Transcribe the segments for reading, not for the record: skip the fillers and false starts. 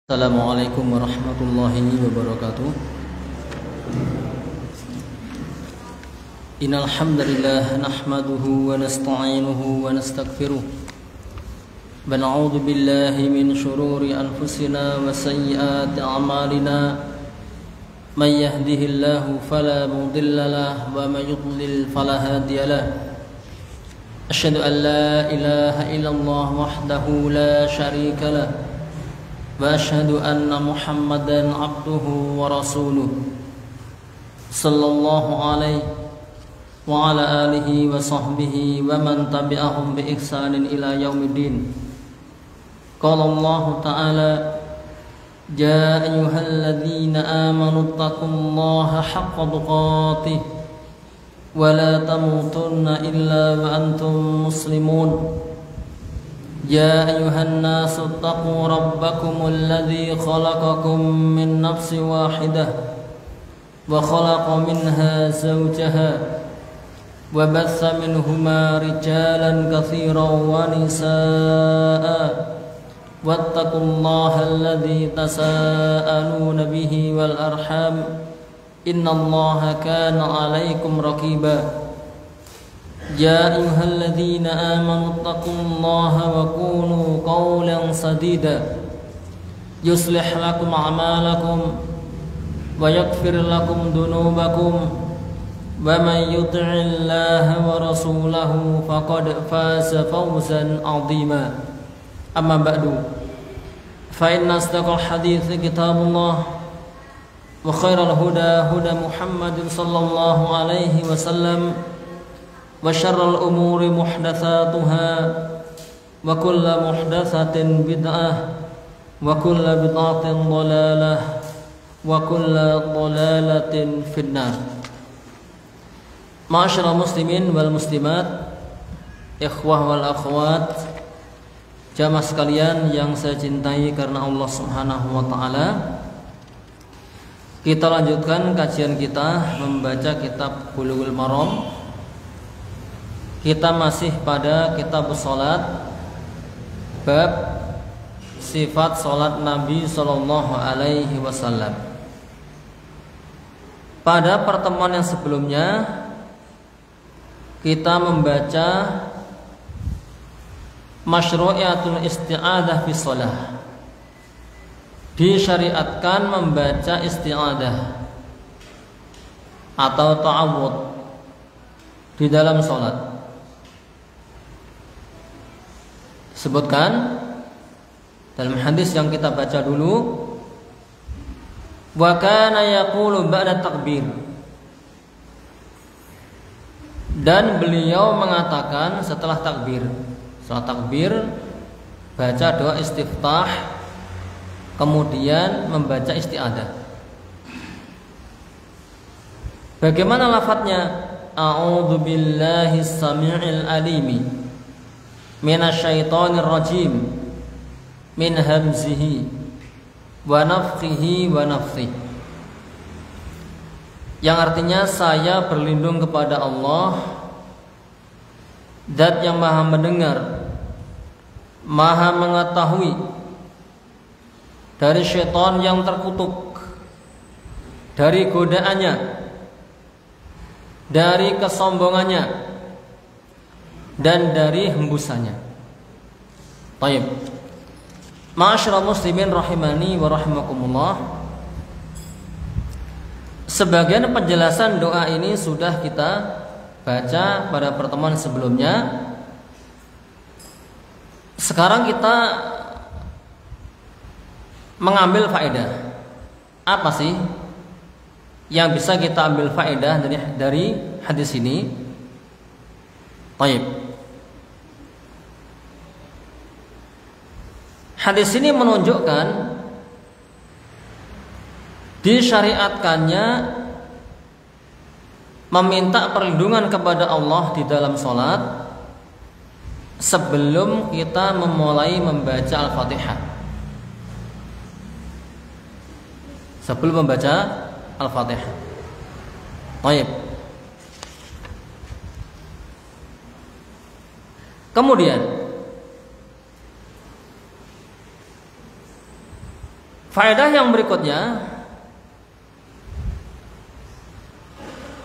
Assalamualaikum warahmatullahi wabarakatuh. Innal hamdalillah nahmaduhu wa nasta'inuhu wa nastaghfiruh. Wa na'udzu billahi min shururi anfusina wa sayyiati a'malina. May yahdihillahu fala mudilla lahu wa may yudlil fala hadiya lahu. Asyhadu an la ilaha illallah wahdahu la syarika lahu. Wa asyhadu anna Muhammadan abduhu wa rasuluh sallallahu alaihi wa ala alihi wa sahbihi wa man tabi'ahum bi ihsanin ila yaumiddin. Qala Allah ta'ala ya ayyuhalladzina amanu taqullaha haqqa tuqatih wa la tamutunna illa wa antum muslimun. يا أيها الناس اتقوا ربكم الذي خلقكم من نفس واحدة وخلق منها زوجها وبث منهما رجالا كثيرا ونساء واتقوا الله الذي تساءلون به والأرحام إن الله كان عليكم رقيبا يا أيها الذين آمنوا اتقوا الله وقولوا قولا سديدا يصلح لكم أعمالكم ويغفر لكم ذنوبكم ومن يطع الله ورسوله فقد فاز فوزا عظيما أما بعد فإن أصدق الحديث كتاب الله وخير الهدى هدى محمد صلى الله عليه وسلم وشر الأمور محدثاتها وكل محدثة بدعة وكل بدعة ضلالة وكل ضلالة في النار. Ma'asyiral muslimin wal muslimat, ikhwah wal akhwat, jamaah sekalian yang saya cintai karena Allah Subhanahu wa taala. Kita lanjutkan kajian kita membaca kitab Bulughul Maram. Kita masih pada kitab salat, bab sifat salat Nabi sallallahu alaihi wasallam. Pada pertemuan yang sebelumnya kita membaca masyru'iyatul isti'adah fi shalah. Disyariatkan membaca isti'adah atau ta'awudz di dalam salat. Sebutkan dalam hadis yang kita baca dulu, wa kana yaqulu ba'da takbir, dan beliau mengatakan setelah takbir baca doa istiftah, kemudian membaca isti'adah. Bagaimana lafadznya? A'udzu billahi samii'il alimi minasyaitonir rajim min hamzihi wa nafthihi wa nafthihi, yang artinya saya berlindung kepada Allah, Zat yang maha mendengar, maha mengetahui, dari syaitan yang terkutuk, dari godaannya, dari kesombongannya, dan dari hembusannya. Baik. Ma'asyiral muslimin rahimani wa rahimakumullah. Sebagian penjelasan doa ini sudah kita baca pada pertemuan sebelumnya. Sekarang kita mengambil faedah. Apa sih yang bisa kita ambil faedah dari hadis ini? Baik. Hadis ini menunjukkan disyariatkannya meminta perlindungan kepada Allah di dalam sholat sebelum kita memulai membaca Al-Fatihah. Sebelum membaca Al-Fatihah. Baik. Kemudian Faedah yang berikutnya,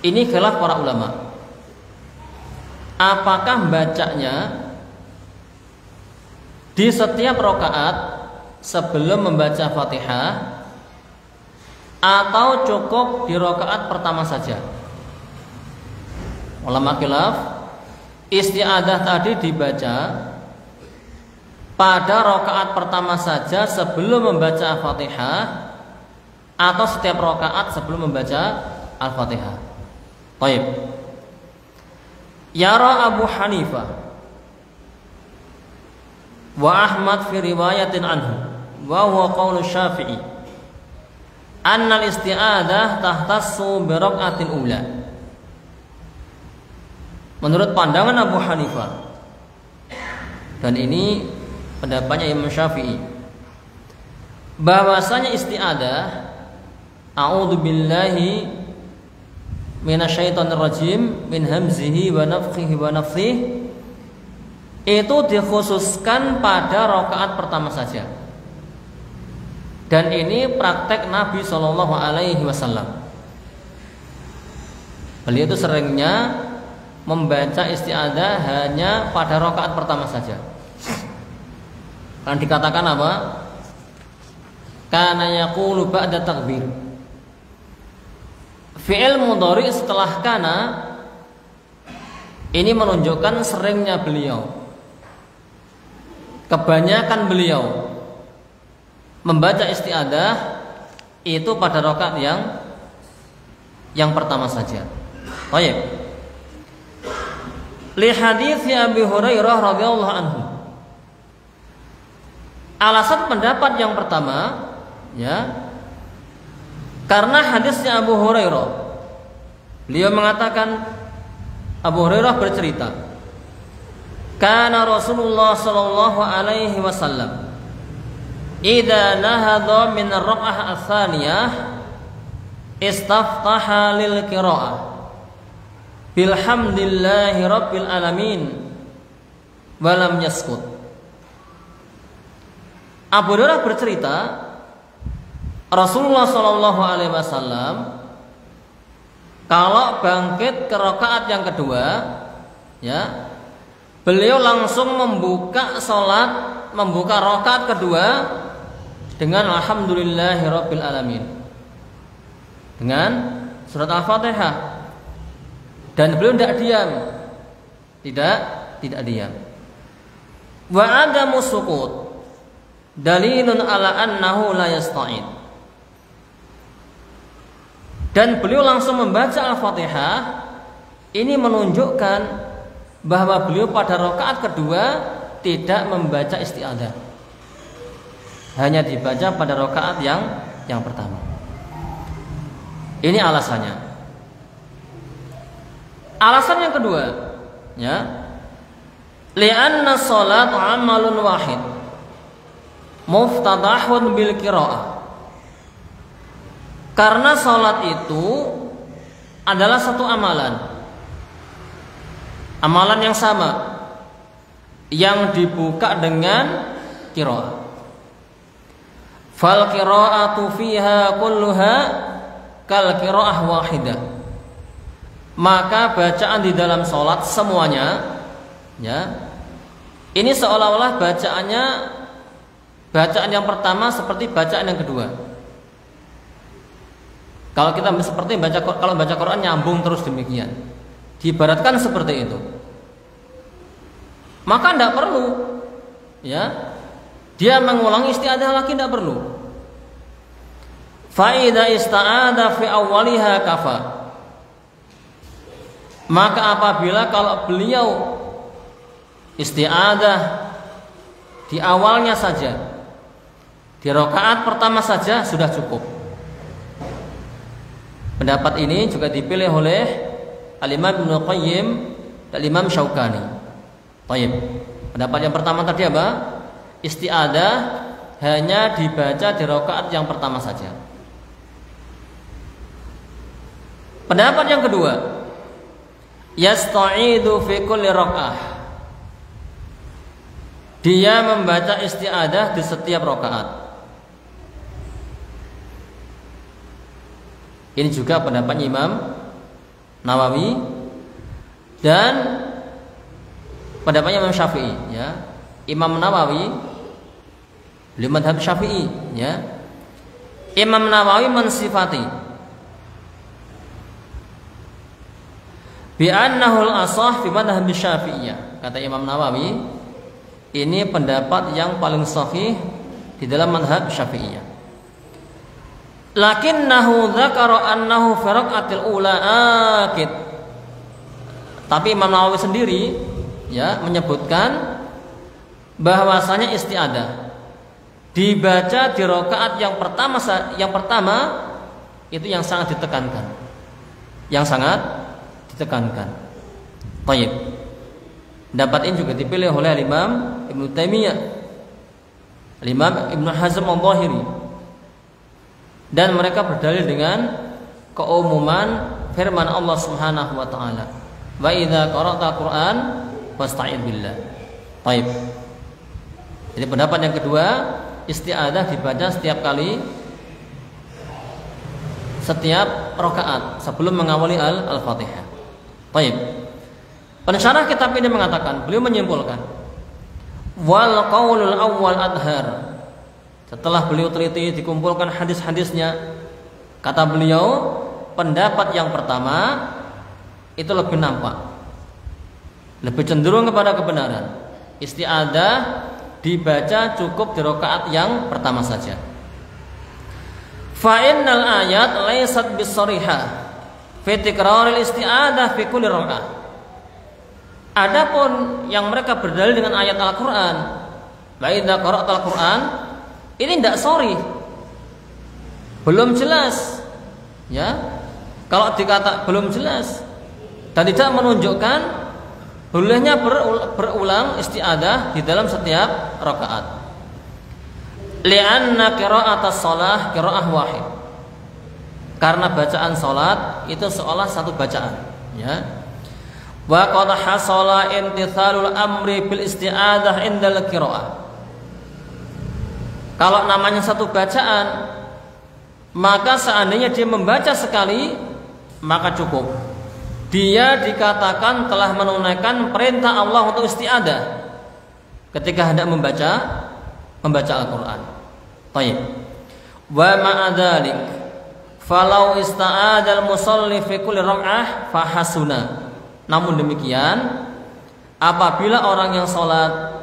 ini khilaf para ulama. Apakah bacanya di setiap rakaat sebelum membaca Fatihah atau cukup di rakaat pertama saja? Ulama khilaf. Isti'adzah tadi dibaca pada rakaat pertama saja sebelum membaca Al-Fatihah atau setiap rakaat sebelum membaca Al-Fatihah. Baik. Yara Abu Hanifah wa Ahmad fi riwayatin anhu wa huwa qaulu Syafi'i anna al-isti'adzah tahtassu bi raka'atil ula. Menurut pandangan Abu Hanifah, dan ini pendapatnya Imam Syafi'i, bahwasanya isti'adzah a'udzu billahi minasyaitonir rajim min hamzihi wa nafthihi wa nafthihi itu dikhususkan pada rakaat pertama saja. Dan ini praktek Nabi Shallallahu alaihi wasallam. Beliau itu seringnya membaca isti'adzah hanya pada rakaat pertama saja. Kan dikatakan apa? Kana yaqulu ba'da takbir. Fi'il mudhari setelah kana ini menunjukkan seringnya beliau, kebanyakan beliau membaca isti'adzah itu pada rakaat yang pertama saja. Baik. Li hadits Abi Hurairah radhiyallahu anhu. Alasan pendapat yang pertama, ya, karena hadisnya Abu Hurairah. Beliau mengatakan, Abu Hurairah bercerita, kana Rasulullah sallallahu alaihi wasallam idza nahadha min ar-rak'ah ats-tsaniyah istaftaha lil qira'ah bilhamdillahi rabbil alamin walam yaskut. Abu Hurairah bercerita, Rasulullah sallallahu alaihi wasallam kalau bangkit ke rakaat yang kedua, ya, beliau langsung membuka rakaat kedua dengan alhamdulillahi rabbil alamin, dengan surat Al-Fatihah. Dan beliau tidak diam, tidak diam. Wa adamu sukut dalilun ala annahu la yasta'id. Dan beliau langsung membaca Al-Fatihah. Ini menunjukkan bahwa beliau pada rakaat kedua tidak membaca isti'adzah, hanya dibaca pada rakaat yang pertama. Ini alasannya. Alasan yang kedua, ya, li'anna shalat 'amalun wahid muftadahun bil qira'ah. Karena salat itu adalah satu amalan yang sama, yang dibuka dengan qira'ah. Fal qira'atu fiha kulluha kal qira'ah wahidah. Maka bacaan di dalam sholat semuanya, ya, ini seolah-olah bacaan yang pertama seperti bacaan yang kedua. Kalau kita seperti kalau baca Quran nyambung terus demikian, diibaratkan seperti itu. Maka tidak perlu, ya, dia mengulangi isti'adzah lagi, tidak perlu. Fa idza ista'adha fi awwaliha kafa. Maka apabila kalau beliau isti'adzah di awalnya saja, di rakaat pertama saja sudah cukup. Pendapat ini juga dipilih oleh Al-Imam Ibnu Qayyim dan Imam Syaukani. Baik. Pendapat yang pertama tadi apa? Isti'adzah hanya dibaca di rakaat yang pertama saja. Pendapat yang kedua, yasta'idu fi kulli raka'ah. Dia membaca isti'adzah di setiap rakaat. Ini juga pendapat Imam Nawawi dan pendapatnya Imam Syafi'i, ya. Imam Nawawi beliau mazhab Syafi'i, ya. Imam Nawawi mensifati bi annahu al-ashah fi madhhab Syafi'iyah. Kata Imam Nawawi, ini pendapat yang paling sahih di dalam mazhab Syafi'iyah. Lakinnahu dzakara annahu fi raqatil ula akid. Tapi Imam Nawawi sendiri, ya, menyebutkan bahwasanya isti'adah dibaca di rakaat yang pertama itu yang sangat ditekankan. Yang sangat ditekankan. Baik. Pendapat ini juga dipilih oleh Imam Ibnu Taimiyah, Imam Ibnu Hazm al-Zahiri. Dan mereka berdalil dengan keumuman firman Allah Subhanahu wa taala, "Wa idza qara'ta Qur'an fasta'id billah." Baik. Jadi pendapat yang kedua, isti'adah dibaca setiap kali setiap rakaat sebelum mengawali Al-Fatihah. Baik. Pensyarah kitab ini mengatakan, beliau menyimpulkan, wal qaulul awwal adhar. Setelah beliau teliti dikumpulkan hadis-hadisnya, kata beliau, pendapat yang pertama itu lebih nampak, lebih cenderung kepada kebenaran. Isti'adah dibaca cukup di rakaat yang pertama saja. Fa innal ayat laysat bisarihah fi tikraril isti'adah fi kulli rakaat. Adapun yang mereka berdalil dengan ayat Al-Qur'an, wa idza qara'tal Qur'an, ini tidak sorry, belum jelas, ya. Kalau dikata belum jelas dan tidak menunjukkan bolehnya berulang isti'adah di dalam setiap rakaat. Li'anna qira'atas shalah qira'ah wahid. Karena bacaan salat itu seolah satu bacaan, ya. Wa qad hasala imtithalul amri bil isti'adah indal qira'ah. Kalau namanya satu bacaan, maka seandainya dia membaca sekali, maka cukup. Dia dikatakan telah menunaikan perintah Allah untuk isti'adah ketika hendak membaca Al-Quran. Baik. Wa ma'adzalik, falau ista'adal musalli fi kulli rak'ah fahasuna. Namun demikian, apabila orang yang sholat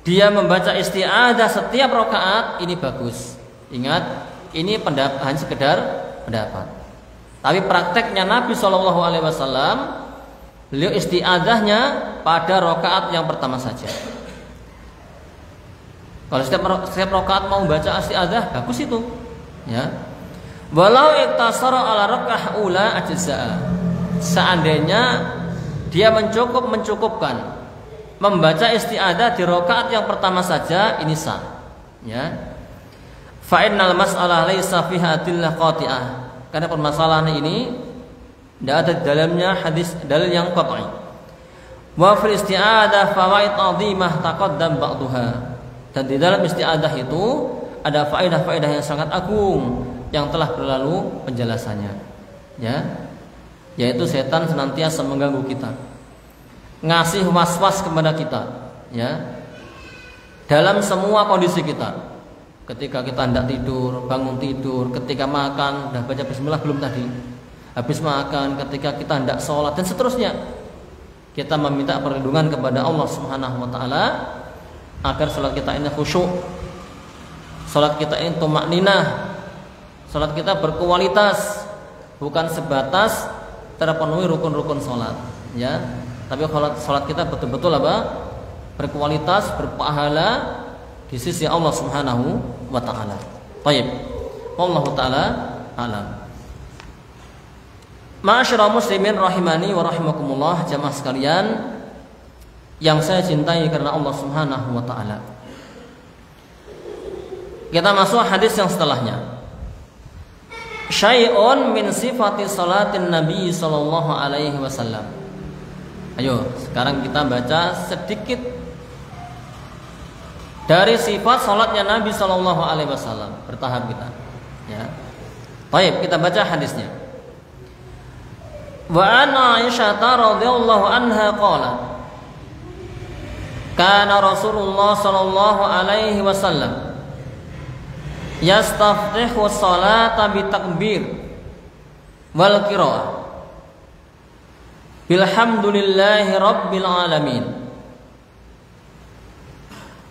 dia membaca isti'adah setiap rakaat, ini bagus. Ingat, ini hanya sekedar pendapat. Tapi prakteknya Nabi SAW, beliau isti'adahnya pada rakaat yang pertama saja. Kalau setiap rakaat mau baca isti'adah, bagus itu, ya. Walau iktasara ala rak'ah ula ajza'a. Seandainya dia mencukupkan membaca isti'adah di rakaat yang pertama saja, ini sah, ya. Fa innal mas'alah laisa fiha adillah qati'ah. Karena permasalahan ini tidak ada di dalamnya dalil yang qat'i. Wa fil isti'adah fawaid 'azimah taqaddam ba'daha. Dan di dalam isti'adah itu ada faedah-faedah yang sangat agung yang telah berlalu penjelasannya, ya. Yaitu setan senantiasa mengganggu kita, ngasih was-was kepada kita, ya, dalam semua kondisi kita. Ketika kita hendak tidur, bangun tidur, ketika makan, dah baca bismillah belum tadi, habis makan, ketika kita hendak sholat dan seterusnya, kita meminta perlindungan kepada Allah Subhanahu wa taala agar sholat kita ini khusyuk, sholat kita ini tumakninah, sholat kita berkualitas, bukan sebatas terpenuhi rukun-rukun sholat, ya. Tapi sholat kita betul-betul apa? Berkualitas, berpahala di sisi Allah Subhanahu wa taala. Baik. Wallahu taala alam. Ma'asyiral muslimin rahimani wa rahimakumullah, jamaah sekalian yang saya cintai karena Allah Subhanahu wa taala. Kita masuk hadis yang setelahnya. Syai'un min sifati salatin Nabi sallallahu alaihi wasallam. Ayo, sekarang kita baca sedikit dari sifat salatnya Nabi sallallahu alaihi wasallam. Bertahap kita, ya. Baik, kita baca hadisnya. Wa an Aisyah radhiyallahu anha qalat kana Rasulullah sallallahu alaihi wasallam yastaftihu sholata bitakbir wal qiraah bilhamdulillahi rabbil alamin.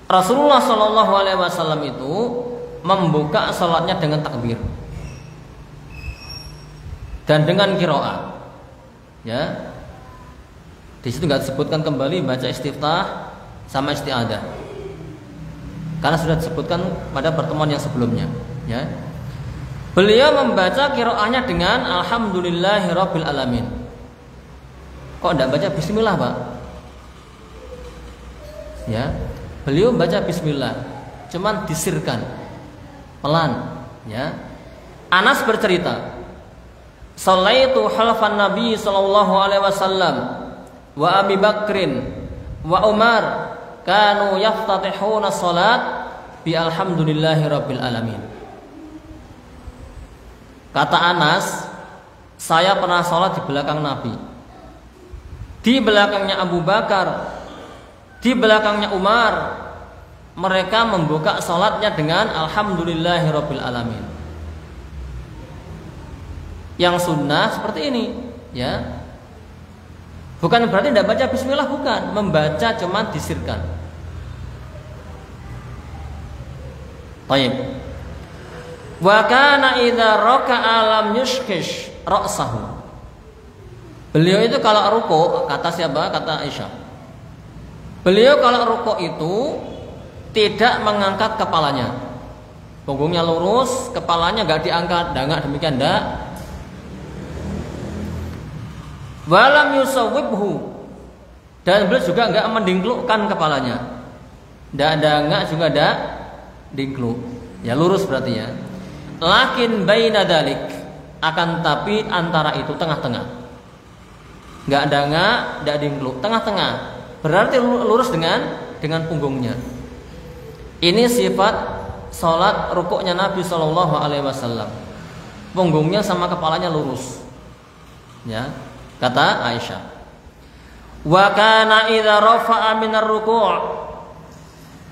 Rasulullah sallallahu alaihi wasallam itu membuka salatnya dengan takbir dan dengan qiraah. Ya. Di situ enggak disebutkan kembali baca istiftah sama isti'adah. Karena sudah disebutkan pada pertemuan yang sebelumnya, ya. Beliau membaca qiraahnya dengan alhamdulillahirabbil alamin. Kok enggak baca bismillah, Pak? Ya. Beliau baca bismillah, cuman disirkan pelan, ya. Anas bercerita, "Shallaitu khalfan Nabi sallallahu alaihi wasallam wa Abi Bakrin wa Umar kanu yaftatihuna salat bi alhamdulillahi rabbil alamin." Kata Anas, saya pernah salat di belakang Nabi, di belakangnya Abu Bakar, di belakangnya Umar. Mereka membuka salatnya dengan alhamdulillahi rabbil alamin. Yang sunnah seperti ini, ya. Bukan berarti tidak baca bismillah, bukan. Membaca cuma disirkan. Baik. Wa kana idza raka'a lam yushkish ra'sahu. Beliau itu kalau ruku, kata siapa? Kata Aisyah. Beliau kalau ruku itu tidak mengangkat kepalanya. Punggungnya lurus, kepalanya enggak diangkat. Enggak demikian, enggak. Walam yusawwibhu, dan beliau juga enggak mendingklukkan kepalanya. Enggak ada enggak juga ada dingkluk. Ya lurus berarti ya. Lakin baina dalik, akan tapi antara itu tengah-tengah. Enggak ada enggak, enggak dingkluk, tengah-tengah. Berarti lurus dengan punggungnya. Ini sifat salat rukuknya Nabi sallallahu alaihi wasallam. Punggungnya sama kepalanya lurus. Ya. Kata Aisyah, wa kana idza rafa'a minar ruku'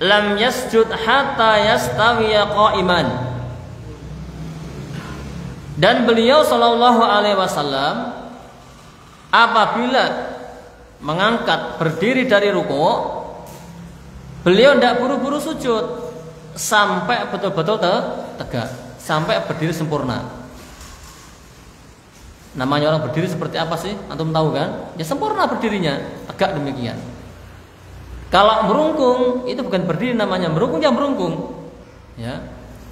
lam yasjud hatta yastawiya qa'iman. Dan beliau sallallahu alaihi wasallam apabila mengangkat berdiri dari ruku', beliau tidak buru-buru sujud sampai betul-betul tegak, sampai berdiri sempurna. Namanya orang berdiri seperti apa sih? Antum tahu kan? Ya sempurna berdirinya, tegak demikian. Kalau merungkung itu bukan berdiri namanya, merungkung ya merungkung. Ya.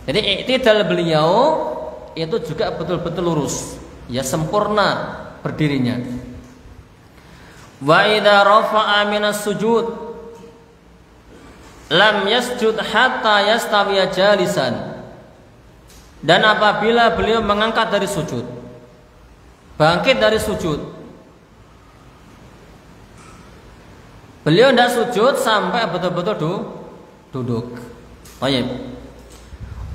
Jadi i'tidal beliau itu juga betul-betul lurus, ya sempurna berdirinya. Wa idza rafa'a minas sujud lam yasjud hatta yastawiya jalisan. Dan apabila beliau mengangkat dari sujud, bangkit dari sujud, beliau tidak sujud sampai betul-betul duduk. Baik.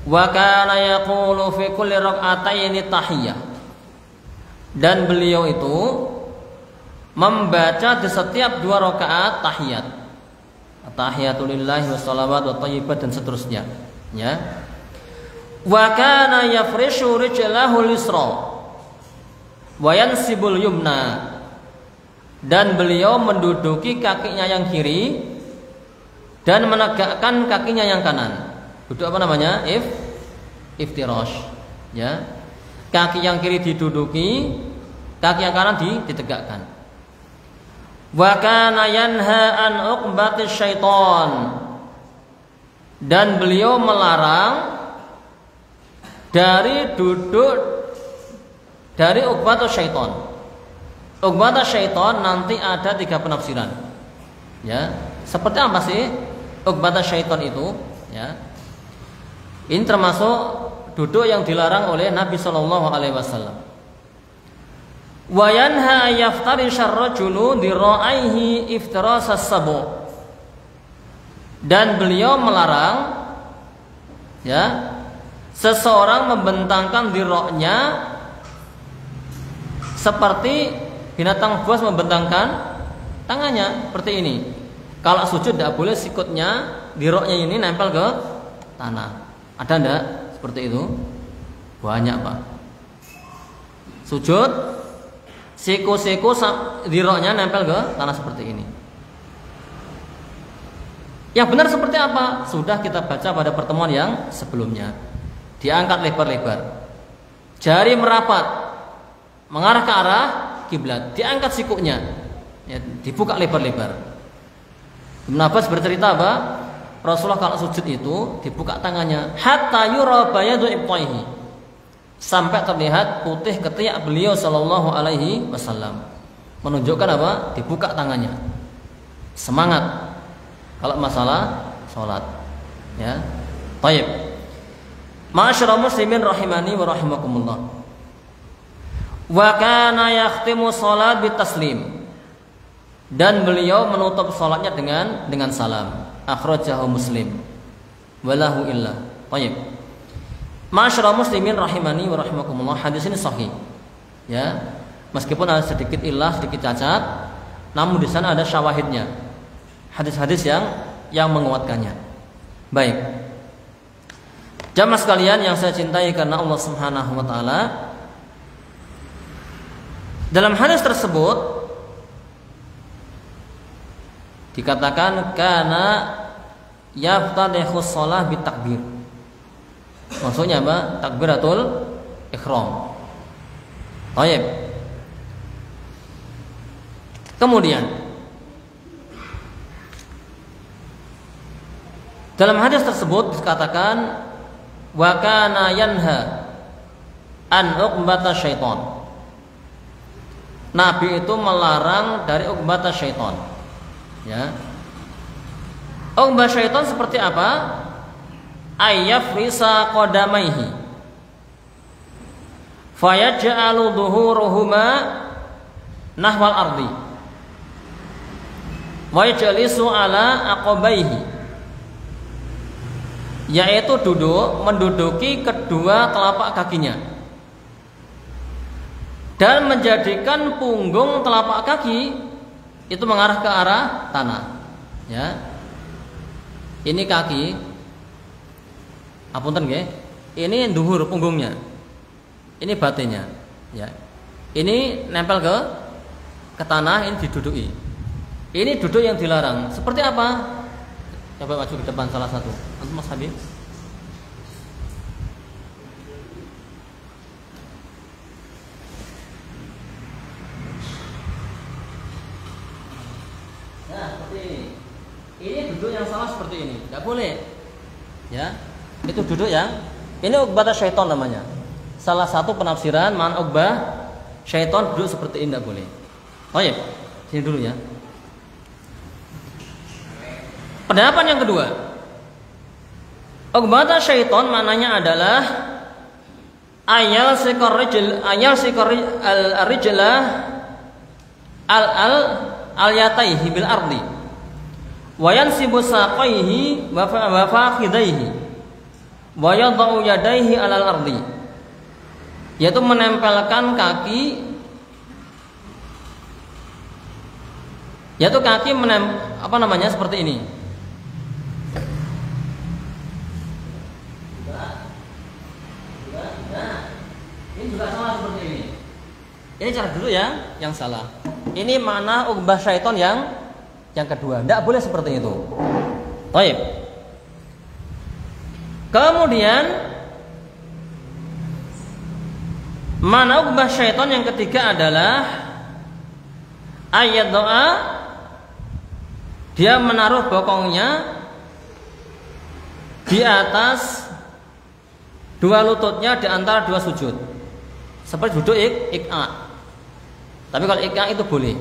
Wa kana yaqulu fi kulli rak'ataini tahiyyah. Dan beliau itu membaca di setiap 2 rakaat tahiyat. Tahiyatulillahi wassalawat wa thayyibat dan seterusnya, ya. Wa kana yafrishu rijlahu lisra wa yansibul yumna. Dan beliau menduduki kakinya yang kiri dan menegakkan kakinya yang kanan. Duduk apa namanya? Iftirash, ya. Kaki yang kiri diduduki, kaki yang kanan ditegakkan. Wa kana yanha an uqbatis syaitan. Dan beliau melarang dari duduk dari uqbatus syaitan. Uqbatus syaitan nanti ada 3 penafsiran. Ya, seperti apa sih uqbatus syaitan itu? Ya. Ini termasuk duduk yang dilarang oleh Nabi sallallahu alaihi wasallam. Wa yanha yaftarisha ar-rajulu dira'aihi iftirasas sabu. Dan beliau melarang, ya, seseorang membentangkan diroknya seperti binatang buas membentangkan tangannya seperti ini. Kalau sujud tidak boleh sikutnya diroknya ini nempel ke tanah. Ada enggak seperti itu? Banyak Pak. Sujud siku-siku diroknya nempel ke tanah seperti ini. Yang benar seperti apa? Sudah kita baca pada pertemuan yang sebelumnya. Diangkat lebar-lebar, jari merapat mengarah ke arah kiblat, diangkat sikunya, ya, dibuka lebar-lebar. Ibnu Abbas bercerita apa? Rasulullah kalau sujud itu dibuka tangannya hatta yura bayadu ibtaihi, sampai terlihat putih ketiak beliau sallallahu alaihi wasallam. Menunjukkan apa? Dibuka tangannya. Semangat kalau masalah sholat, ya. Baik. Ma'asyiral muslimin rahimani wa rahimakumullah. Wa kana yakhtimu shalat bitaslim. Dan beliau menutup salatnya dengan salam. Akhrajahu Muslim. Walahu illa. Baik. Ma'asyiral muslimin rahimani wa rahimakumullah. Hadis ini sahih. Ya. Meskipun ada sedikit illah, sedikit cacat, namun di sana ada syawahidnya. Hadis-hadis yang menguatkannya. Baik. Jamaah sekalian yang saya cintai karena Allah Subhanahu wa taala, dalam hadis tersebut dikatakan kana yaftadhihu shalah bitakbir. Maksudnya apa? Takbiratul ihram. Baik. Kemudian dalam hadis tersebut dikatakan wa kana yanha an uqbata syaitan. Nabi itu melarang dari uqbata syaitan. Ya. Uqbah syaitan seperti apa? Ayyafrisa qadamaihi fayaj'alu dhuhuruhuma nahwal ardi wa yajlisu ala aqabaihi, yaitu menduduki kedua telapak kakinya dan menjadikan punggung telapak kaki itu mengarah ke arah tanah. Ya, ini kaki, apunten nggih, ini duhur punggungnya, ini batinnya. Ya, ini nempel ke tanah, ini diduduki. Ini duduk yang dilarang. Seperti apa? Coba maju ke depan salah satu. Antum Mas Habib. Nah, seperti ini. Ini duduk yang salah seperti ini. Enggak boleh. Ya. Itu duduk yang ini uqbah syaitan namanya. Salah satu penafsiran man uqbah syaitan duduk seperti ini enggak boleh. Baik. Sini dulu ya. Pendapat yang kedua, uqbata syaitan maknanya adalah ayal sikar al-rijlah al-yataihi bil ardi wa yansibu saqaihi wa fakhidaihi wa yadau yadaihi alal ardi, yaitu menempelkan kaki, seperti ini. Ini juga salah seperti ini. Ini cara dulu ya, yang salah. Ini mana uqbah syaitan yang kedua. Tidak boleh seperti itu. Baik. Kemudian mana uqbah syaitan yang ketiga adalah ayat doa, dia menaruh bokongnya di atas dua lututnya di antara dua sujud. Seperti duduk ik'a. Tapi kalau ik'a itu boleh.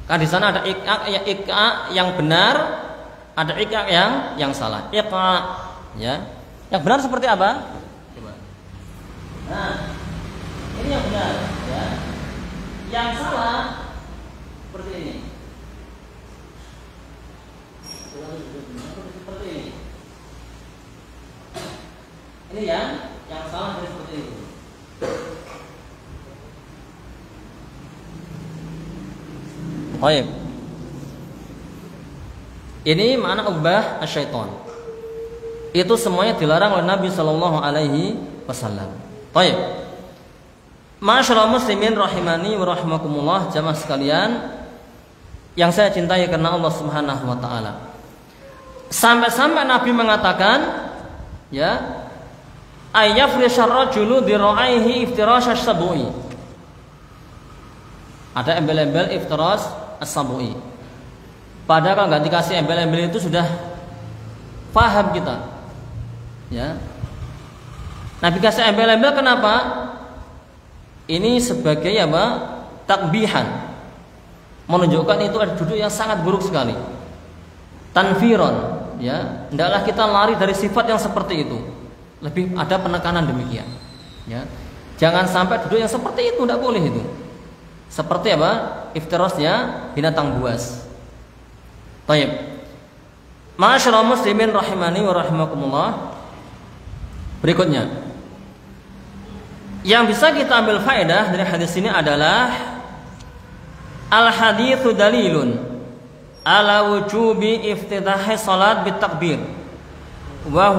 Karena di sana ada ik'a yang benar, ada ik'a yang salah. Ik'a, ya. Yang benar seperti apa? Coba. Nah, ini yang benar, ya. Yang salah seperti ini. Seperti ini. Ini yang salah dari seperti itu. Baik. Ini makna ubah asyaiton. Itu semuanya dilarang oleh Nabi Shallallahu Alaihi Wasallam. Baik. Masyaallah muslimin rahimani wa rahimakumullah, jamaah sekalian yang saya cintai karena Allah Subhanahu wa taala. Sampai-sampai Nabi mengatakan, ya, ayyafrishar rajulu diraihi iftirash as-sabu'i. Ada embel-embel iftirash as-sabu'i. Padahal kalau nggak dikasih embel-embel itu sudah paham kita. Ya. Nabi kasih embel-embel kenapa? Ini sebagai apa? Takbihan. Menunjukkan itu ada duduk yang sangat buruk sekali. Tanfiron, ya. Hendaklah kita lari dari sifat yang seperti itu. Lebih ada penekanan demikian. Ya. Jangan sampai duduk yang seperti itu, tidak boleh itu. Seperti apa? Iftirasnya binatang buas. Baik. Masyaallah muslimin rahimani wa rahimakumullah. Berikutnya, yang bisa kita ambil faedah dari hadis ini adalah al-haditsu dalilun ala wujubi iftitahi salat bitakbir wa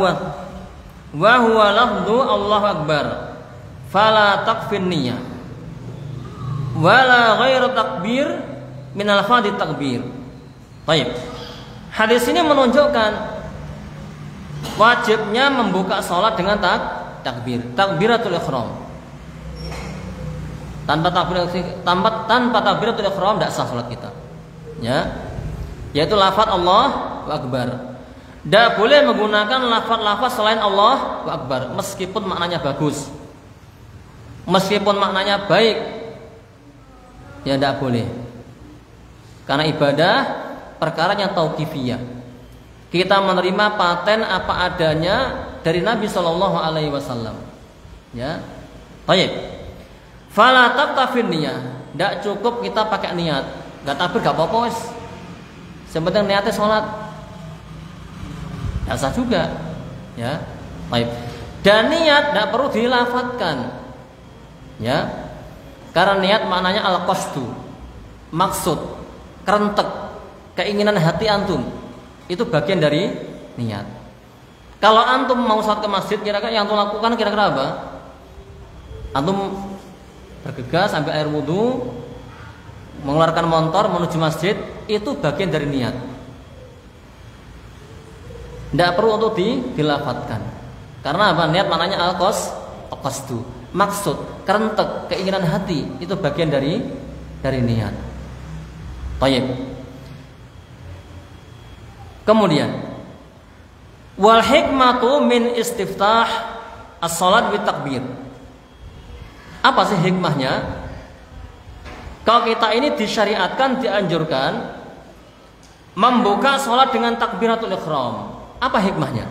huwa lafdhu Allahu akbar fala takfin niyyah wala ghairu takbir min al-fadhi takbir. Baik. Hadis ini menunjukkan wajibnya membuka salat dengan takbir, takbiratul ihram. Tanpa takbiratul ihram tidak sah salat kita. Ya. Yaitu lafaz Allahu akbar. Tidak boleh menggunakan lafaz-lafaz selain Allahu akbar meskipun maknanya bagus. Meskipun maknanya baik. Ya tidak boleh. Karena ibadah perkara yang tauqifiyah. Kita menerima paten apa adanya dari Nabi Shallallahu Alaihi Wasallam. Ya. Baik. Fala taktafin niyyah. Tidak cukup kita pakai niat. Enggak takbir enggak apa-apa wis. Yang penting niatnya sholat. Ya sah juga. Ya. Baik. Dan niat tidak perlu dilafadzkan. Ya. Karena niat maknanya al-qasdu. Maksud, kerentek, keinginan hati antum. Itu bagian dari niat. Kalau antum mau sholat ke masjid, kira-kira yang antum lakukan kira-kira apa? Antum bergegas sambil air wudhu, mengeluarkan motor menuju masjid, itu bagian dari niat. Tidak perlu untuk dilafadzkan. Karena apa? Niat maknanya al-qasdu, maksud, kerentek, keinginan hati, itu bagian dari niat. Baik. Kemudian, wal hikmatu min istiftah as-salat bi takbir. Apa sih hikmahnya? Kalau kita ini disyariatkan, dianjurkan membuka sholat dengan takbiratul ihram. Apa hikmahnya?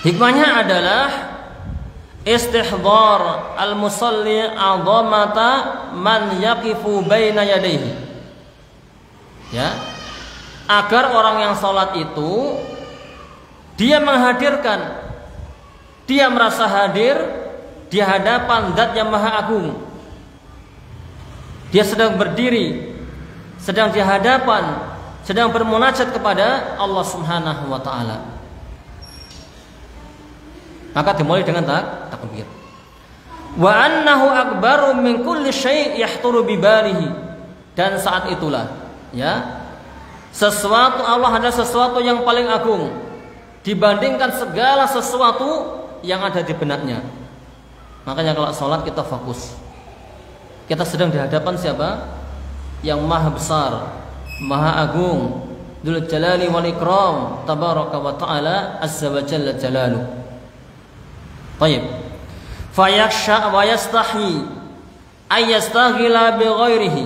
Hikmahnya adalah istihdhar al-musalli 'azamata man yaqifu baina yadayhi. Ya. Agar orang yang sholat itu dia menghadirkan, dia merasa hadir di hadapan Zat yang Maha Agung. Dia sedang berdiri, sedang di hadapan, sedang bermunajat kepada Allah Subhanahu wa taala. Maka dimulai dengan takbir. Wa annahu akbaru min kulli syai' yahturu bi balihi. Dan saat itulah, ya, sesuatu Allah adalah sesuatu yang paling agung dibandingkan segala sesuatu yang ada di benaknya. Makanya kalau sholat kita fokus. Kita sedang di hadapan siapa? Yang maha besar, maha agung, Dzul Jalali wal Ikram, tabaraka wa ta'ala, azza wa jalla jalaluh. Baik. Fayakhsha wa yastahi ay yastaghila bi ghairihi.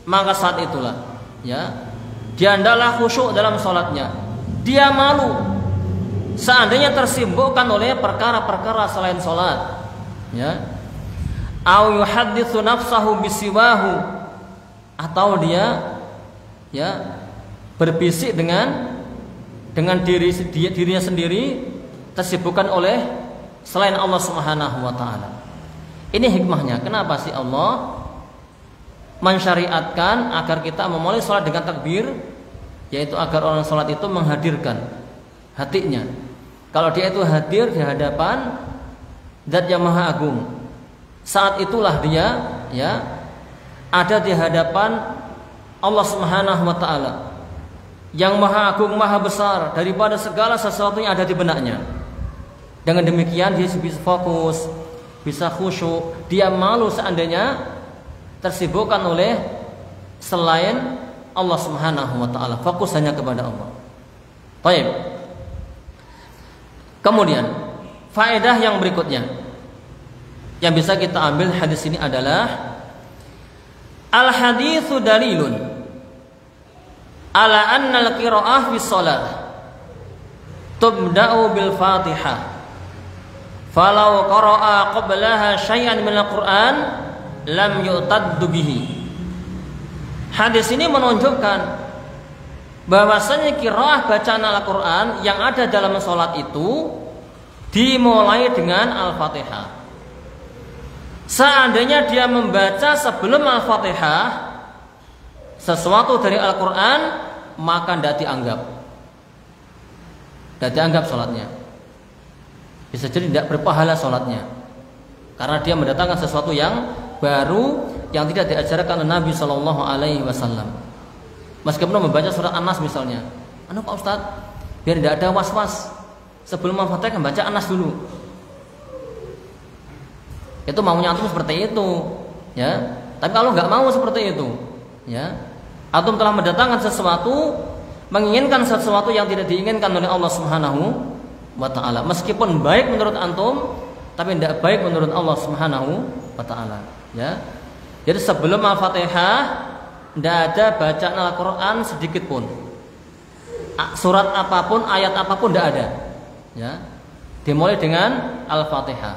Maka saat itulah, ya, dia hendaklah khusyuk dalam sholatnya. Dia malu seandainya tersibukkan oleh perkara-perkara selain sholat. Ya, au yuhadditsu nafsahu bisiwahu, atau dia, ya, berbisik dengan dirinya sendiri tersibukkan oleh selain Allah Subhanahu wa taala. Ini hikmahnya. Kenapa sih Allah mensyariatkan agar kita memulai salat dengan takbir, yaitu agar orang salat itu menghadirkan hatinya. Kalau dia itu hadir di hadapan Zat yang Maha Agung, saat itulah dia ada di hadapan Allah Subhanahu wa taala yang Maha Agung, Maha Besar daripada segala sesuatu yang ada di benaknya. Dengan demikian dia bisa fokus, bisa khusyuk. Dia malu seandainya tersibukkan oleh selain Allah Subhanahu wa taala, fokus hanya kepada Allah. Baik. Kemudian faedah yang berikutnya yang bisa kita ambil hadis ini adalah al haditsu dalilun ala anna al qiraah fi shalah tubda'u bil Fatihah. Falau qara'a qablaha syai'an min al-Qur'an lam yu'taddu bihi. Hadis ini menunjukkan bahwasanya qiraah bacaan Al-Qur'an yang ada dalam salat itu dimulai dengan Al-Fatihah. Seandainya dia membaca sebelum Al-Fatihah sesuatu dari Al-Quran, maka tidak dianggap sholatnya. Bisa jadi tidak berpahala sholatnya, karena dia mendatangkan sesuatu yang baru yang tidak diajarkan oleh Nabi Shallallahu Alaihi Wasallam. Meskipun membaca surat An-Nas misalnya, Pak Ustadz, biar tidak ada was-was, sebelum Al-Fatihah baca An-Nas dulu. Itu maunya antum seperti itu, ya. Tapi kalau nggak mau seperti itu, ya, antum telah mendatangkan sesuatu, menginginkan sesuatu yang tidak diinginkan oleh Allah Subhanahu wa taala. Meskipun baik menurut antum, tapi tidak baik menurut Allah Subhanahu wa taala, ya. Jadi sebelum Al-Fatihah tidak ada bacaan Al-Qur'an sedikit pun. Surat apapun, ayat apapun tidak ada, ya. Dimulai dengan Al-Fatihah,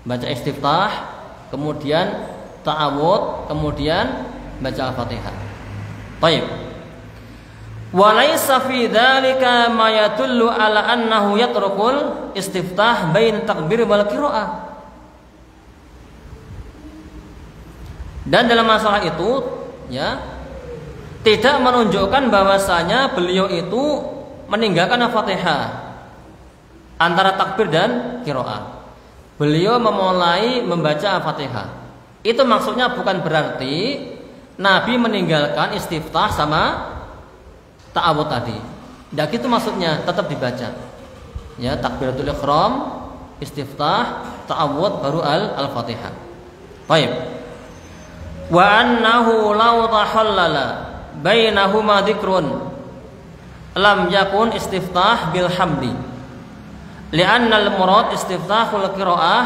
baca istiftah, kemudian ta'awudz, kemudian baca Al-Fatihah. Baik. Wa laisa fi dzalika ma yadullu ala annahu yatrukul istiftah bain takbir wal qiraah. Dan dalam masalah itu, ya, tidak menunjukkan bahwasanya beliau itu meninggalkan Al-Fatihah antara takbir dan qiraah. Beliau memulai membaca Al-Fatihah. Itu maksudnya bukan berarti Nabi meninggalkan istiftah sama ta'awudz tadi. Tidak gitu maksudnya, tetap dibaca. Ya, takbiratul ihram, istiftah, ta'awudz, baru al-Fatihah. Baik. Wa annahu law tahallala bainahuma dzikrun lam yakun istiftah bil hamdi. Li'anna al-murad istiftahul qiraah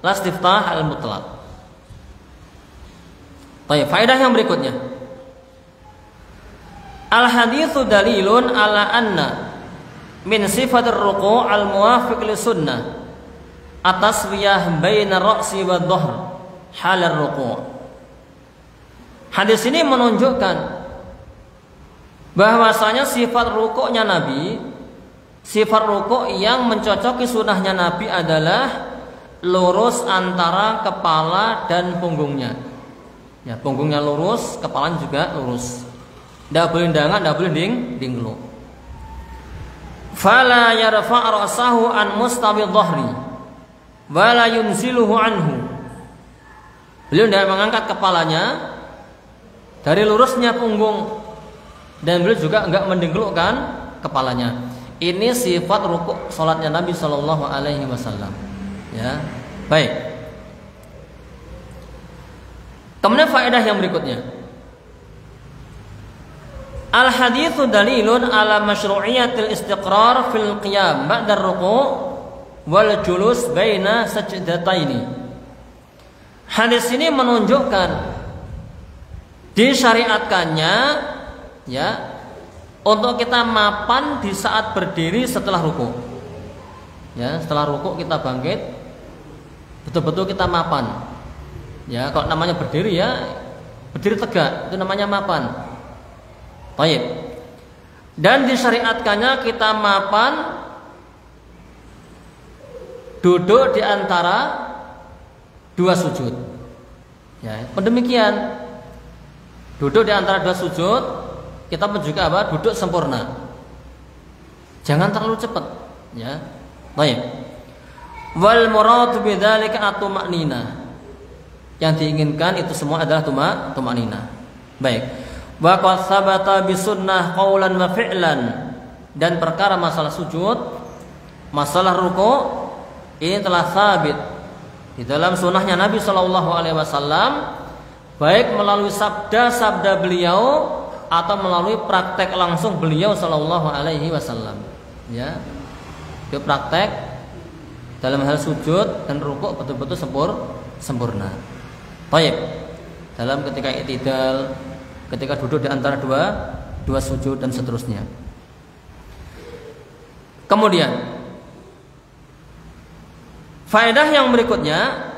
la istiftah al-mutlaq. Baik, faedah yang berikutnya. Al-haditsu dalilun ala anna min sifatir ruku' al-muwafiq li sunnah at-taswiyah baina ra'si wa dhahr hal ar-ruku'. Hadis ini menunjukkan bahwasanya sifat rukuknya Nabi, sifat rukuk yang mencocoki sunnahnya Nabi adalah lurus antara kepala dan punggungnya. Ya, punggungnya lurus, kepalanya juga lurus. Tidak boleh dangan, tidak boleh dinglu. Fala yarfa' ra'sahu an mustawi dhahri wa la yunziluhu anhu. Beliau tidak mengangkat kepalanya dari lurusnya punggung, dan beliau juga enggak mendengklukkan kepalanya. Ini sifat rukuk salatnya Nabi Shallallahu Alaihi Wasallam. Ya, baik. Kemudian faedah yang berikutnya, al-haditsu dalilun ala masyru'iyatil istiqrar fil qiyam ba'da ruku' wal julus baina sajdataini. Hadis ini menunjukkan disyariatkannya, ya, untuk kita mapan di saat berdiri setelah ruku. Ya, setelah ruku kita bangkit, betul-betul kita mapan. Ya, kalau namanya berdiri, ya berdiri tegak, itu namanya mapan. Baik. Dan disyariatkannya kita mapan duduk di antara dua sujud. Ya, demikian. Duduk di antara dua sujud, kita pun juga apa? Duduk sempurna. Jangan terlalu cepat, ya. Baik. Wal muradu bidzalika at-tuma'ninah. Yang diinginkan itu semua adalah tuma'ninah. Baik. Wa qad sabata bisunnah qaulan wa fi'lan. Dan perkara masalah sujud, masalah ruku' ini telah sabit di dalam sunnahnya Nabi Shallallahu Alaihi Wasallam, baik melalui sabda-sabda beliau atau melalui praktek langsung beliau Shallallahu Alaihi Wasallam. Ya, itu praktek dalam hal sujud dan rukuk betul-betul sempurna. Baik, dalam ketika i'tidal, ketika duduk di antara dua sujud dan seterusnya. Kemudian faedah yang berikutnya,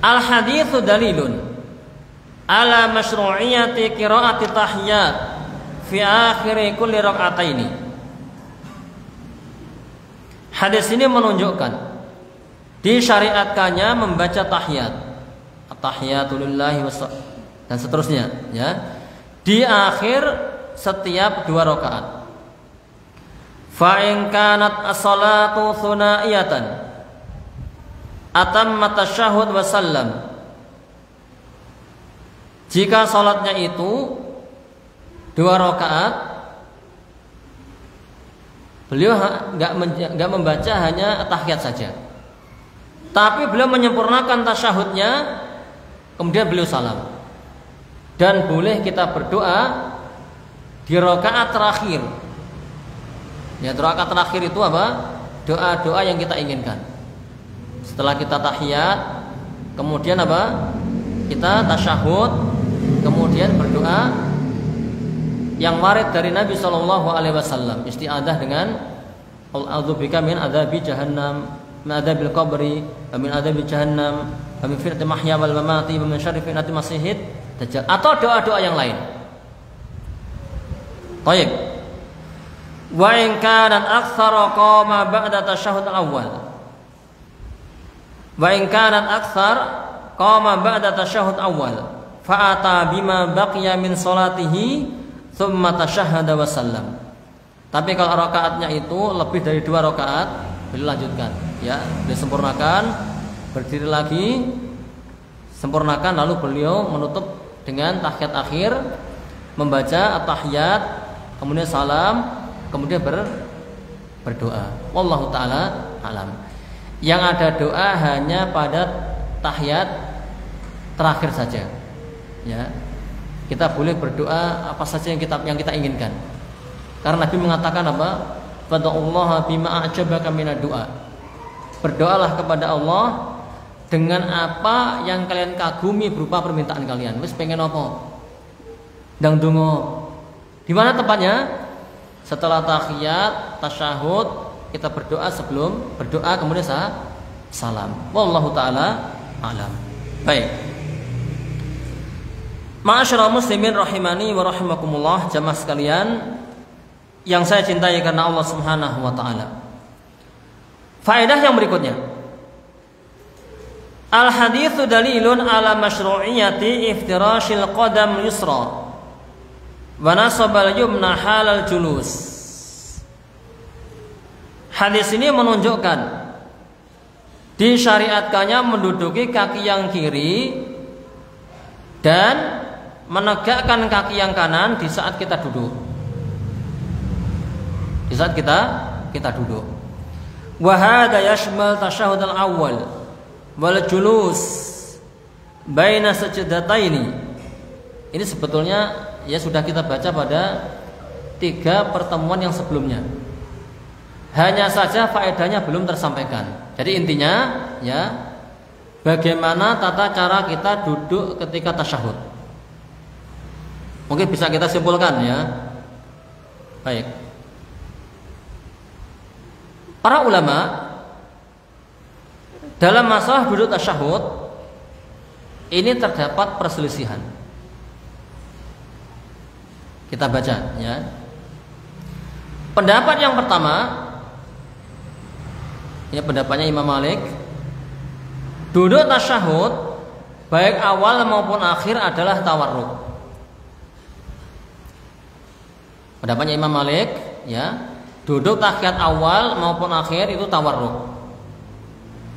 al-haditsu dalilun ala masyru'iyati qira'ati tahiyyat fi akhir kulli rak'ataini. Hadis ini menunjukkan disyariatkannya membaca tahiyat, at-tahiyatu lillahi dan seterusnya, ya, di akhir setiap 2 rakaat. Fa in kanat as-salatu thunaiyatan atamma tasyahhud wa sallam. Jika salatnya itu 2 rakaat, beliau enggak membaca hanya tahiyat saja, tapi beliau menyempurnakan tasyahudnya, kemudian beliau salam. Dan boleh kita berdoa di rakaat terakhir. Ya, rakaat terakhir itu apa? Doa-doa yang kita inginkan. Setelah kita tahiyat, kemudian apa? Kita tasyahud, kemudian berdoa yang warid dari Nabi Shallallahu Alaihi Wasallam. Isti'adzah dengan a'udzubika min adzabi jahannam, min adzabil qabri, min adzabi jahannam, min fitnatil mahya wal mamati, min syarri fitnatil masiihid dajjal, atau doa-doa yang lain. Baik. Wa in kanat aktsara qama ba'da tasyahhud al-awwal. Wa in kanat aktsar qama ba'da tasyahhud awwal fa ata bima baqiya min salatihi tsumma tasyahhada wa sallam. Tapi kalau rakaatnya itu lebih dari 2 rakaat, beliau lanjutkan, ya, disempurnakan, berdiri lagi, sempurnakan, lalu beliau menutup dengan tahiyat akhir, membaca at-tahiyat, kemudian salam, kemudian berdoa. Wallahu taala alam. Yang ada doa hanya pada tahiyat terakhir saja. Ya. Kita boleh berdoa apa saja yang kita inginkan. Karena Nabi mengatakan apa? Fad'ullaha bima a'jabaka minad du'a. Berdoalah kepada Allah dengan apa yang kalian kagumi berupa permintaan kalian. Wis pengen apa? Ndang donga. Di mana tempatnya? Setelah tahiyat, tasyahud, kita berdoa sebelum berdoa, kemudian salam. Wallahu taala alam. Baik. Ma'asyiral muslimin rahimani wa rahimakumullah, jamaah sekalian yang saya cintai karena Allah Subhanahu wa taala. Faedah yang berikutnya. Al haditsu dalilun ala masyru'iyati iftirashil qadam yusra wa nasabal yumna halal julus. Hadis ini menunjukkan disyariatkannya menduduki kaki yang kiri dan menegakkan kaki yang kanan di saat kita duduk. Di saat kita duduk. Wa hadza yashmal tasyahhud al-awwal wal julus baina sajdataini. Ini sebetulnya ya sudah kita baca pada 3 pertemuan yang sebelumnya. Hanya saja faedahnya belum tersampaikan. Jadi intinya ya, bagaimana tata cara kita duduk ketika tasyahud. Mungkin bisa kita simpulkan ya. Baik. Para ulama dalam masalah duduk tasyahud ini terdapat perselisihan. Kita baca ya. Pendapat yang pertama, ini pendapatnya Imam Malik, duduk tasyahud baik awal maupun akhir adalah tawarruk. Pendapatnya Imam Malik, ya, duduk tahiyat awal maupun akhir itu tawarruk.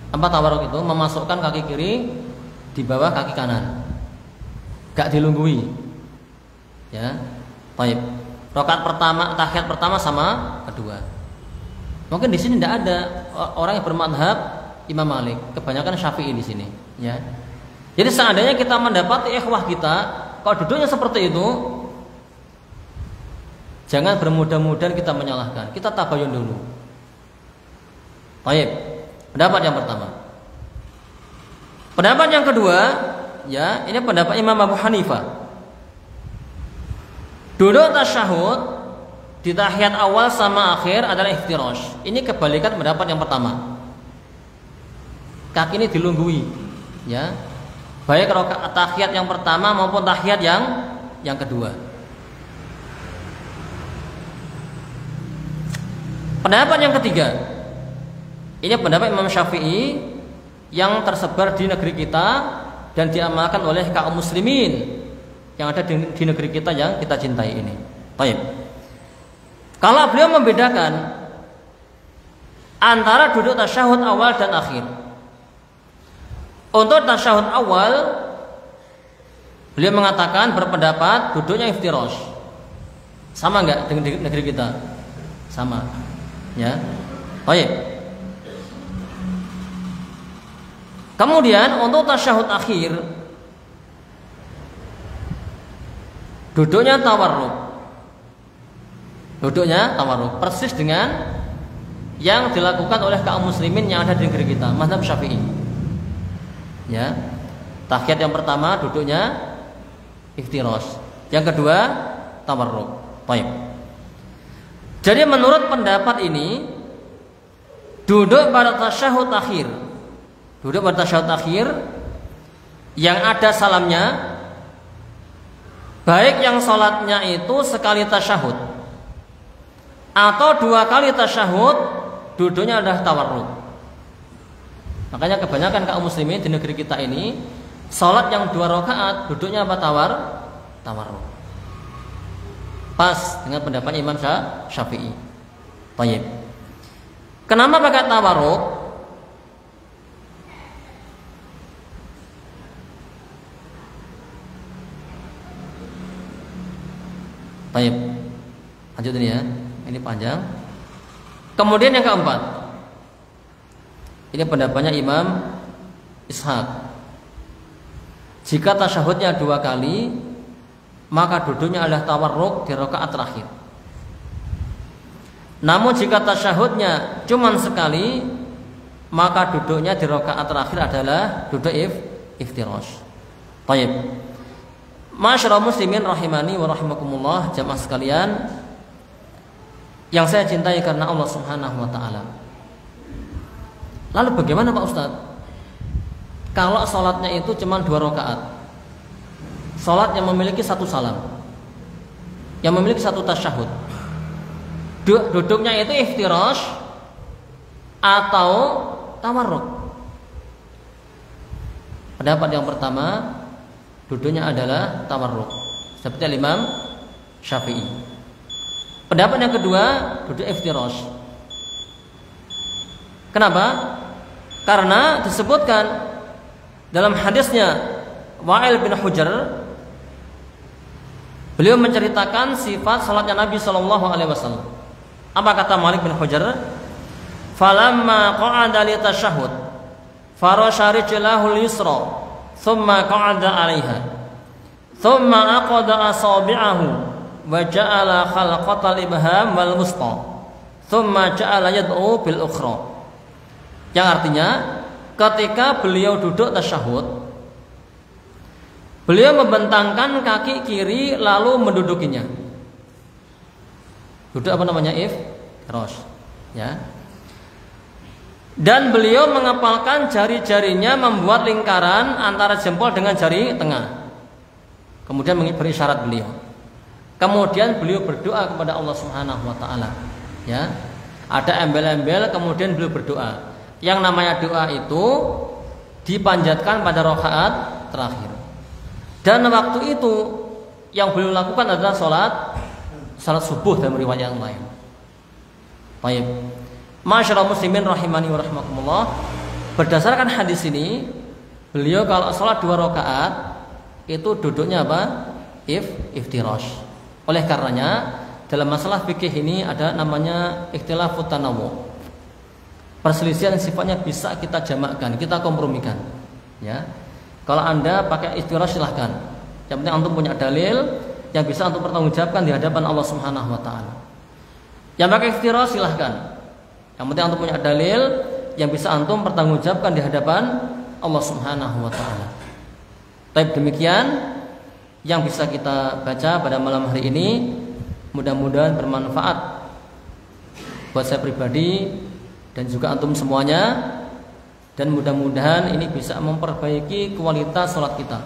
Apa tawarruk itu? Memasukkan kaki kiri di bawah kaki kanan, gak dilunggui, ya. Baik. Rakaat pertama, tahiyat pertama sama kedua. Mungkin di sini tidak ada orang yang bermadhab Imam Malik, kebanyakan Syafi'i di sini, ya. Jadi seandainya kita mendapati ikhwah kita kalau duduknya seperti itu, jangan bermudah-mudahan kita menyalahkan. Kita tabayun dulu. Baik. Pendapat yang pertama. Pendapat yang kedua, ya, ini pendapat Imam Abu Hanifah. Duduk tasyahud di tahiyat awal sama akhir adalah iftirash. Ini kebalikan pendapat yang pertama. Kaki ini dilunggui, ya. Baik rakaat tahiyat yang pertama maupun tahiyat yang kedua. Pendapat yang ketiga, ini pendapat Imam Syafi'i yang tersebar di negeri kita dan diamalkan oleh kaum muslimin yang ada di negeri kita yang kita cintai ini. Baik. Kalau beliau membedakan antara duduk tasyahud awal dan akhir. Untuk tasyahud awal, beliau mengatakan berpendapat duduknya iftirash. Sama enggak dengan di negeri kita? Sama. Ya. Baik. Kemudian untuk tasyahud akhir, duduknya tawarruk. Duduknya tawarruk persis dengan yang dilakukan oleh kaum muslimin yang ada di negeri kita, mazhab Syafi'i. Ya. Tahiyat yang pertama duduknya iftirash. Yang kedua tawarruk. Baik. Jadi menurut pendapat ini, duduk pada tasyahud akhir, duduk pada tasyahud akhir yang ada salamnya, baik yang sholatnya itu sekali tasyahud atau dua kali tasyahud, duduknya adalah tawarruk. Makanya kebanyakan kaum muslimin di negeri kita ini sholat yang 2 rakaat duduknya apa? Tawarruk. Pas dengan pendapat Imam Syafi'i. Baik. Kenapa pakai tawarruk? Baik. Lanjut ini ya. Ini panjang. Kemudian yang keempat, ini pendapatnya Imam Ishaq. Jika tasyahudnya 2 kali, maka duduknya adalah tawarruk di rakaat terakhir. Namun jika tasyahudnya cuma sekali, maka duduknya di rakaat terakhir adalah duduk iftirash. Baik. Masyaallah muslimin rahimani wa rahimakumullah, jamaah sekalian yang saya cintai karena Allah Subhanahu wa taala. Lalu bagaimana Pak Ustadz? Kalau salatnya itu cuma 2 rakaat, salat yang memiliki 1 salam, yang memiliki 1 tasyahud, duduknya itu iftirash atau tawarruk? Pendapat yang pertama, duduknya adalah tawarruk, seperti Imam Syafi'i. Pendapat yang kedua, duduk iftirash. Kenapa? Karena disebutkan dalam hadisnya Wa'il bin Hujr, beliau menceritakan sifat salatnya Nabi SAW. Apa kata Malik bin Hujr? Falamma qa'ada li tasyahhud farasha rijlahu al-yusra thumma qa'ada 'alaiha thumma aqada asabi'ahu wa ja'ala khalqatal ibham wal wusta thumma ja'ala yad'u bil ukhra. Yang artinya, ketika beliau duduk tasyahud, beliau membentangkan kaki kiri lalu mendudukinya. Duduk apa namanya? Iftirash, ya. Dan beliau mengepalkan jari-jarinya membuat lingkaran antara jempol dengan jari tengah. Kemudian beri isyarat beliau. Kemudian beliau berdoa kepada Allah Subhanahu wa taala. Ya. Ada embel-embel kemudian beliau berdoa. Yang namanya doa itu dipanjatkan pada rakaat terakhir. Dan waktu itu yang beliau lakukan adalah salat subuh dalam riwayat yang lain. Baik. Masyaallah muslimin rahimani wa rahimakumullah. Berdasarkan hadis ini, beliau kalau salat 2 rakaat itu duduknya apa? Iftirash. Oleh karenanya dalam masalah fikih ini ada namanya ikhtilafut tanawwu. Perselisihan yang sifatnya bisa kita jamakkan, kita kompromikan. Ya. Kalau Anda pakai iftirash silahkan. Yang penting antum punya dalil yang bisa antum pertanggungjawabkan di hadapan Allah Subhanahu wa taala. Yang pakai iftirash silahkan. Yang penting antum punya dalil yang bisa antum pertanggungjawabkan di hadapan Allah Subhanahu wa taala. Baik, demikian yang bisa kita baca pada malam hari ini, mudah-mudahan bermanfaat buat saya pribadi dan juga antum semuanya, dan mudah-mudahan ini bisa memperbaiki kualitas sholat kita.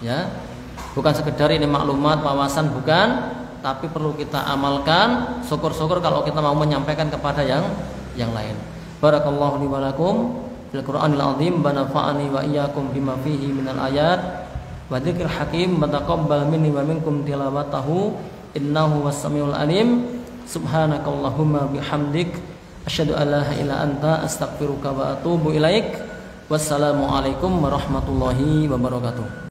Ya, bukan sekedar ini maklumat, wawasan, bukan, tapi perlu kita amalkan. Syukur-syukur kalau kita mau menyampaikan kepada yang lain. Barakallahu li wa lakum fil Qur'anil azim, wa nafa'ani wa iyyakum bima fihi minal ayat wa dzikril hakim, wa taqabbal minni wa minkum tilawatahu innahu was-samiul alim. Subhanakallahumma bihamdik asyhadu an la ilaha illa anta astaghfiruka wa atubu ilaik. Wassalamu alaikum warahmatullahi wabarakatuh.